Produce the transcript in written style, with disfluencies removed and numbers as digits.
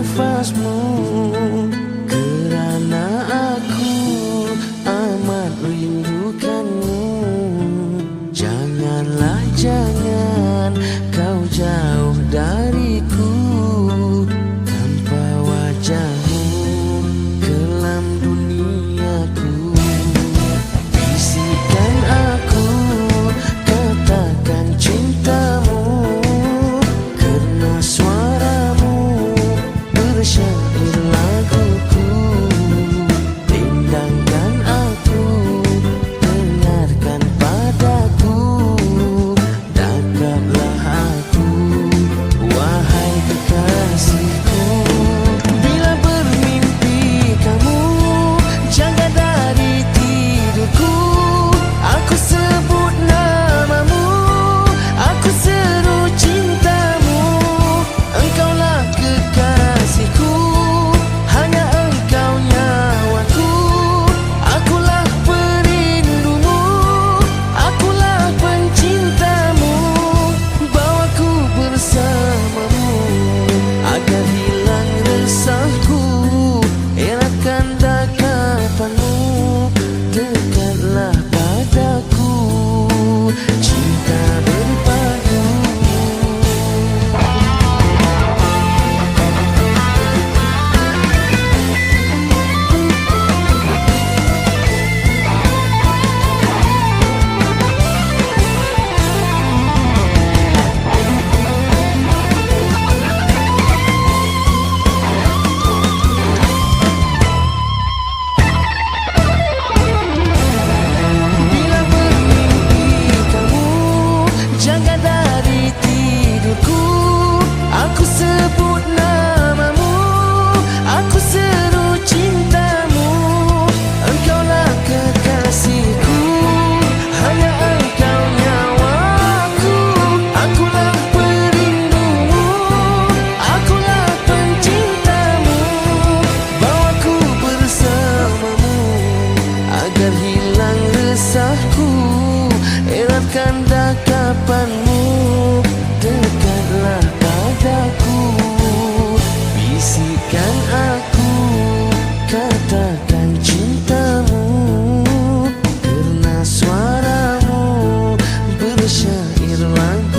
nafasmu, kerana aku amat rindukanmu. Janganlah, jangan kau jauh dariku, tanpa wajahmu kelam duniaku. Bisikan aku, katakan cintamu, kerana suaramu bersyair laguku. Dendangkan aku, dengarkan padaku, dekatlah aku, wahai kekasihku. Bila bermimpi kamu jaga dari tidurku, aku sebut namamu, aku seru cintamu. Engkaulah kekasihku, hanya engkau nyawaku. Akulah perindumu, akulah pencintamu. Bawaku bersamamu agar hilang resahku, eratkan dekapanmu, dekatlah padaku, cinta berpadu. Bila bermimpi kamu jaga dari tidurku, aku sebut namamu, aku seru cintamu. Engkaulah kekasihku, hanya engkau nyawaku. Akulah perindumu, akulah pencintamu. Bawaku bersamamu agar hilang resahku, eratkan dekapanmu, dekatlah padaku. Bisikan aku, katakan cintamu, kerana suaramu bersyair lagu.